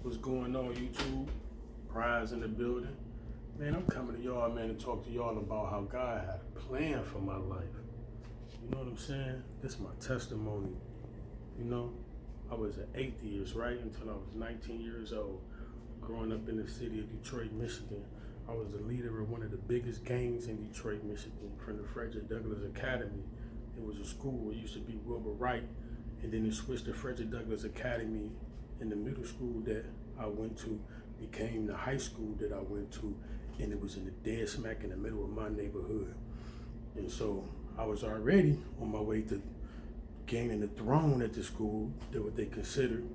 What's going on, YouTube? Prize in the building. Man, I'm coming to y'all, man, to talk to y'all about how God had a plan for my life. You know what I'm saying? This is my testimony. You know, I was an atheist, right, until I was 19 years old. Growing up in the city of Detroit, Michigan. I was the leader of one of the biggest gangs in Detroit, Michigan, from the Frederick Douglass Academy. It was a school. It used to be Wilbur Wright, and then it switched to Frederick Douglass Academy. In the middle school that I went to became the high school that I went to, and it was in the dead smack in the middle of my neighborhood. And so I was already on my way to gaining the throne at the school, that what they considered,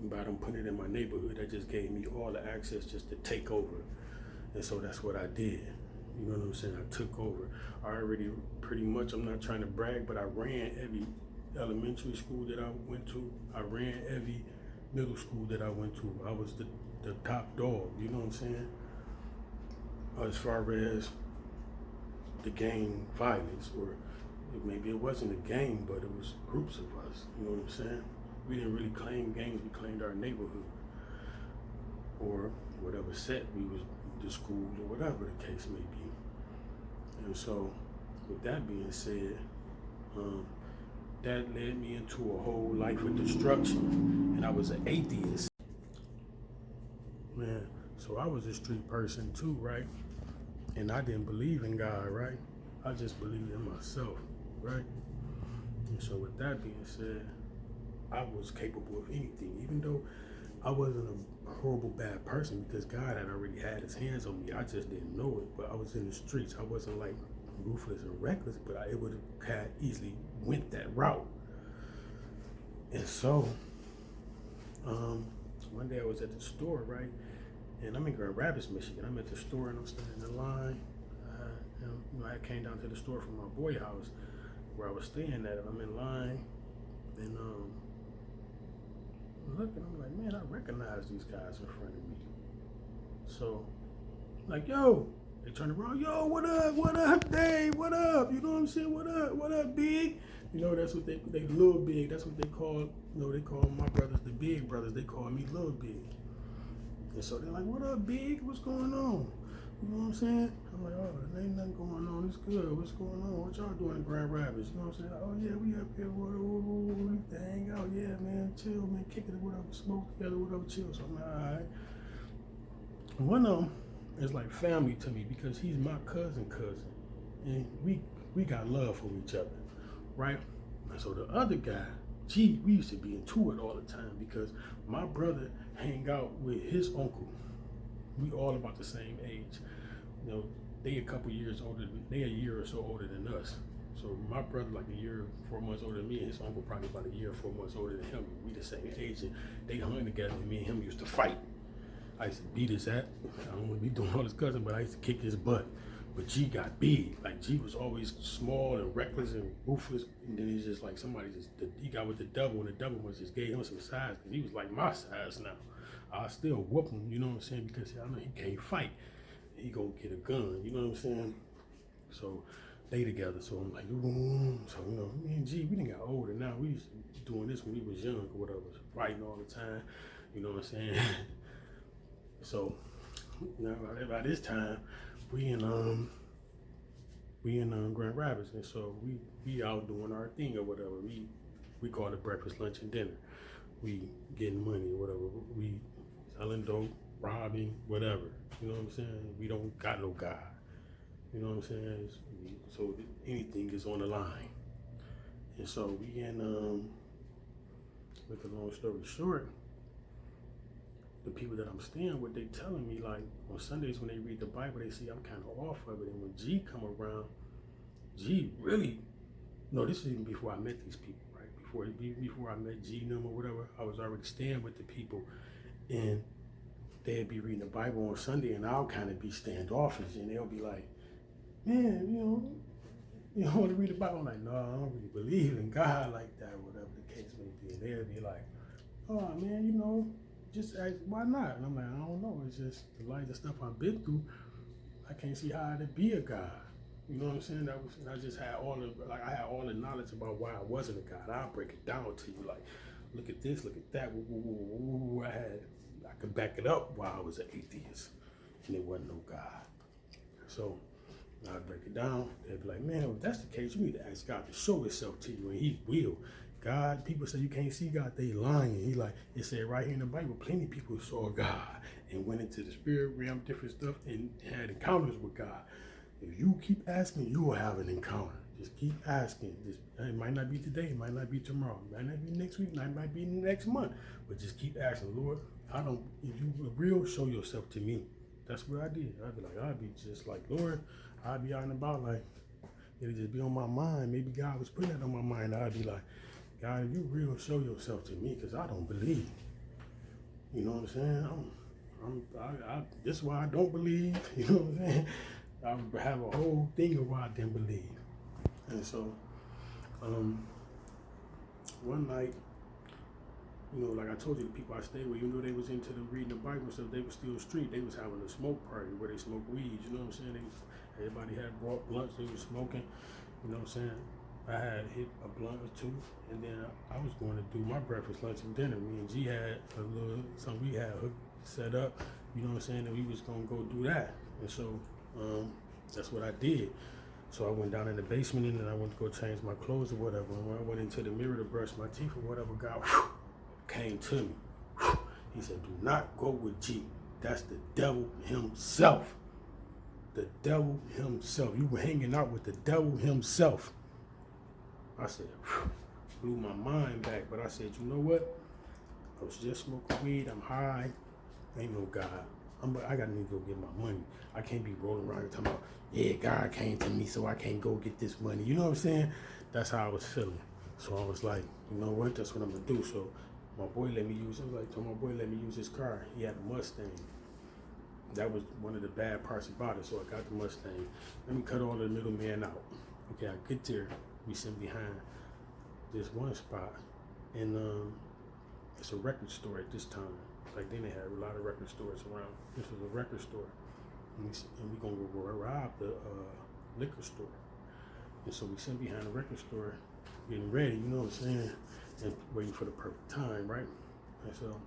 by them putting it in my neighborhood. That just gave me all the access just to take over. And so that's what I did. You know what I'm saying? I took over. I already pretty much, I'm not trying to brag, but I ran every elementary school that I went to. I ran every middle school that I went to. I was the top dog, you know what I'm saying? As far as the gang violence, or maybe it wasn't a gang, but it was groups of us, you know what I'm saying? We didn't really claim gangs, we claimed our neighborhood, or whatever set we was, the school, or whatever the case may be. And so, with that being said, that led me into a whole life of destruction, and I was an atheist. Man, so I was a street person too, right? And I didn't believe in God, right? I just believed in myself, right? And so with that being said, I was capable of anything, even though I wasn't a horrible bad person, because God had already had his hands on me. I just didn't know it, but I was in the streets. I wasn't like ruthless and reckless, but it would have had easily went that route. And so, one day I was at the store, right? And I'm in Grand Rapids, Michigan. I'm at the store and I'm standing in line. And I came down to the store from my boy house where I was staying at. I'm in line, and I'm looking. I'm like, man, I recognize these guys in front of me. So, like, yo, they turn around, yo, what up, Dave, what up? You know what I'm saying? What up, Big? You know, that's what they Little Big. That's what they call, you know, they call my brothers the Big Brothers. They call me Little Big. And so they're like, what up, Big? What's going on? You know what I'm saying? I'm like, oh, there ain't nothing going on. It's good. What's going on? What y'all doing in Grand Rapids? You know what I'm saying? Oh, yeah, we up here. We hang out. Yeah, man. Chill, man. Kick it, whatever. Smoke together, whatever. Chill. So I'm like, all right. One of them is like family to me because he's my cousin. And we got love for each other, right? And so the other guy, we used to be into it all the time because my brother hang out with his uncle. We all about the same age. You know, they a year or so older than us. So my brother like a year, 4 months older than me, and his uncle probably about a year, 4 months older than him. We the same age, and they hung together, and me and him used to fight. I used to beat his ass. I don't want to be doing all his cousin, but I used to kick his butt. But G got big. Like G was always small and reckless and ruthless. And then he's just like he got with the devil, and the devil was just gave him some size because he was like my size now. I still whoop him, you know what I'm saying? Because I know he can't fight. He gonna get a gun, you know what I'm saying? So they together. So I'm like, ooh. So you know, me and G, we done got older now. We used to be doing this when we was young or whatever, fighting all the time. You know what I'm saying? So now by this time, we in Grand Rapids, and so we out doing our thing or whatever. We call it breakfast, lunch, and dinner. We getting money or whatever. We selling dope, robbing, whatever. You know what I'm saying? We don't got no God. You know what I'm saying? So anything is on the line. And so we in make a long story short, the people that I'm staying with, they telling me like on Sundays when they read the Bible, they see I'm kind of off of it. And when G come around, G really, no, this is even before I met these people, right? Before I met G them or whatever, I was already staying with the people, and they'd be reading the Bible on Sunday, and I'll kind of be standoffish, and they'll be like, man, you don't want to read the Bible? I'm like, no, I don't really believe in God like that, whatever the case may be. And they'll be like, oh man, just ask, why not? And I'm like, I don't know. It's just the life of stuff I've been through. I can't see how to be a God. You know what I'm saying? I just had I had all the knowledge about why I wasn't a God. I'll break it down to you. Like, look at this, look at that. I could back it up why I was an atheist and there wasn't no God. So I break it down. They'd be like, man, if that's the case, you need to ask God to show himself to you, and he will. God, people say you can't see God, they lying. He like, it said right here in the Bible, plenty of people saw God and went into the spirit realm, different stuff, and had encounters with God. If you keep asking, you will have an encounter. Just keep asking. It might not be today, it might not be tomorrow, it might not be next week, it might be next month, but just keep asking, Lord, if you are real, show yourself to me. That's what I did. I'd be just like, Lord, I'd be out and about, like, it'd just be on my mind. Maybe God was putting that on my mind. I'd be like, God, if you real, show yourself to me, because I don't believe. You know what I'm saying? This is why I don't believe. You know what I'm saying? I have a whole thing of why I didn't believe. And so, one night, you know, like I told you, the people I stayed with, even though they was into the reading the Bible and stuff, they was still street. They was having a smoke party where they smoked weed. You know what I'm saying? Everybody had brought blunts. They was smoking. You know what I'm saying? I had hit a blunt or two, and then I was going to do my breakfast, lunch, and dinner. Me and G had a little something we had set up. You know what I'm saying? And we was gonna go do that. And so that's what I did. So I went down in the basement, and then I went to go change my clothes or whatever. And when I went into the mirror to brush my teeth or whatever, God came to me. He said, do not go with G. That's the devil himself. The devil himself. You were hanging out with the devil himself. I said, blew my mind back. But I said, you know what? I was just smoking weed. I'm high. Ain't no God. I got to need to go get my money. I can't be rolling around and talking about, yeah, God came to me, so I can't go get this money. You know what I'm saying? That's how I was feeling. So I was like, you know what? That's what I'm going to do. So my boy let me use, told my boy let me use his car. He had a Mustang. That was one of the bad parts about it. So I got the Mustang. Let me cut all the middleman out. Okay, I get there. We sit behind this one spot, and it's a record store at this time. Like then they had a lot of record stores around. This was a record store, and we gonna go rob the liquor store. And so we sit behind the record store, getting ready. You know what I'm saying? And waiting for the perfect time, right? And so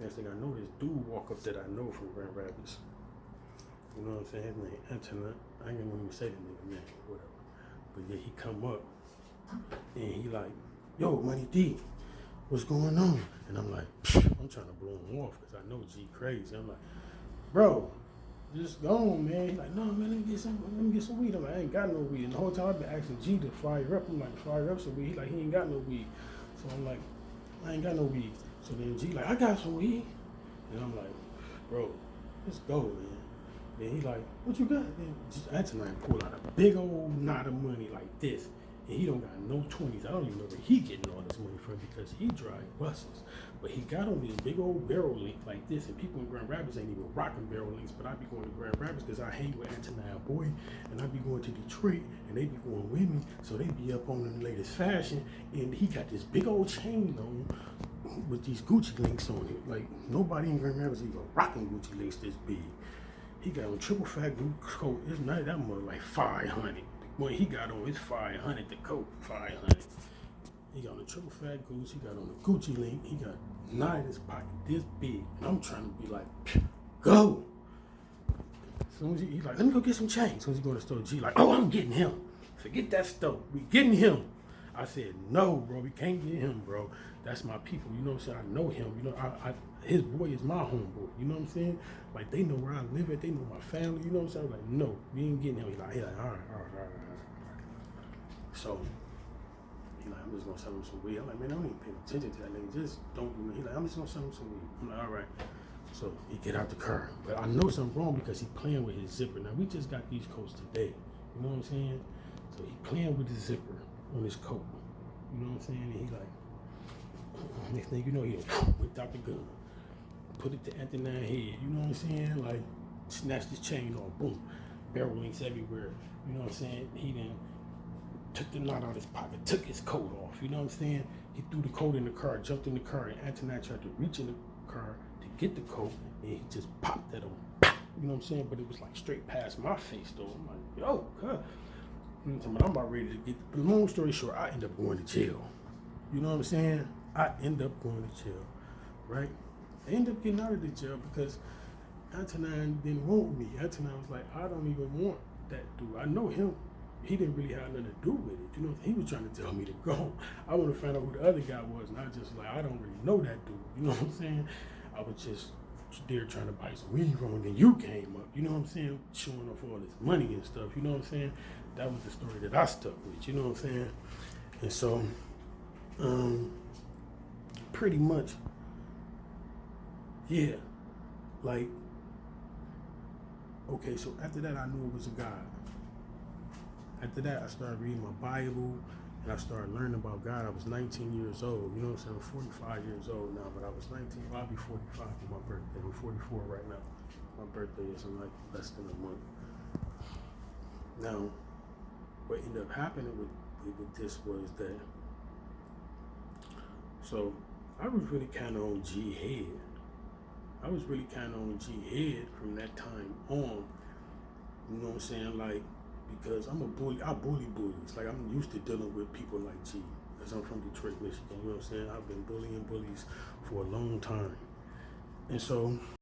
next thing I know, this dude walk up that I know from Grand Rapids. You know what I'm saying? His name Antonin. I ain't gonna even say the nigga name, whatever. But yeah, he come up and he like, yo, Money D, what's going on? And I'm like, I'm trying to blow him off because I know G crazy. I'm like, bro, just go on, man. He's like, no, man, let me get some weed. I'm like, I ain't got no weed. And the whole time I've been asking G to fire up. I'm like, fire up some weed. He like, he ain't got no weed. So I'm like, I ain't got no weed. So then G like, I got some weed. And I'm like, bro, let's go, man. Then he like, what you got? Then Antonin pulled out a big old knot of money like this. And he don't got no 20s. I don't even know where he getting all this money from because he drive buses. But he got on these big old barrel link like this. And people in Grand Rapids ain't even rocking barrel links. But I be going to Grand Rapids because I hang with Antonin boy. And I be going to Detroit. And they be going with me. So they be up on the latest fashion. And he got this big old chain on with these Gucci links on it. Like nobody in Grand Rapids even rocking Gucci links this big. He got on triple fat coat. It's not that much, like 500. When he got on his 500, the coat 500. He got on a triple fat goose. He got on a Gucci link. He got nine in his pocket this big. And I'm trying to be like, go. As soon as he's like, let me go get some change. As soon as he go to the store, G like, oh, I'm getting him. Forget that store. We getting him. I said, no, bro, we can't get him, bro. That's my people. You know what I'm saying? I know him. You know, his boy is my homeboy. You know what I'm saying? Like, they know where I live at. They know my family. You know what I'm saying? Like, no, we ain't getting him. He's like, all right. So, he's like, I'm just going to sell him some weed. I'm like, man, I don't even pay attention to that nigga. Just don't do it. He's like, I'm just going to sell him some weed. I'm like, all right. So, he get out the car. But I know something wrong because he playing with his zipper. Now, we just got these coats today. You know what I'm saying? So, he playing with his zipper on his coat. You know what I'm saying? And he like, next thing you know, he whipped out the gun, put it to Antonin's head. You know what I'm saying? Like, snatched his chain off, boom, barrel links everywhere. You know what I'm saying? He then took the knot out of his pocket, took his coat off. You know what I'm saying? He threw the coat in the car, jumped in the car, and Antonin tried to reach in the car to get the coat, and he just popped that on. You know what I'm saying? But it was like straight past my face, though. I'm like, yo, God. I'm about ready to get, long story short, I end up going to jail. You know what I'm saying? I end up going to jail, right? I ended up getting out of the jail because Antonin didn't want me. Antonin was like, I don't even want that dude. I know him. He didn't really have nothing to do with it. You know, he was trying to tell me to go. I want to find out who the other guy was, and I just like, I don't really know that dude. You know what I'm saying? I was just there trying to buy some weed from him, and then you came up. You know what I'm saying? Showing off all this money and stuff. You know what I'm saying? That was the story that I stuck with. You know what I'm saying? And so, pretty much, yeah, like, okay, so after that, I knew it was a God. After that, I started reading my Bible, and I started learning about God. I was 19 years old. You know what I'm saying? I'm 45 years old now, but I was 19. I'll be 45 for my birthday. I'm 44 right now. My birthday is in like less than a month. Now, what ended up happening with this was that, so I was really kind of on G head. I was really kind of on G head from that time on. You know what I'm saying? Like, because I'm a bully, I bully bullies. Like, I'm used to dealing with people like G, because I'm from Detroit, Michigan. You know what I'm saying? I've been bullying bullies for a long time. And so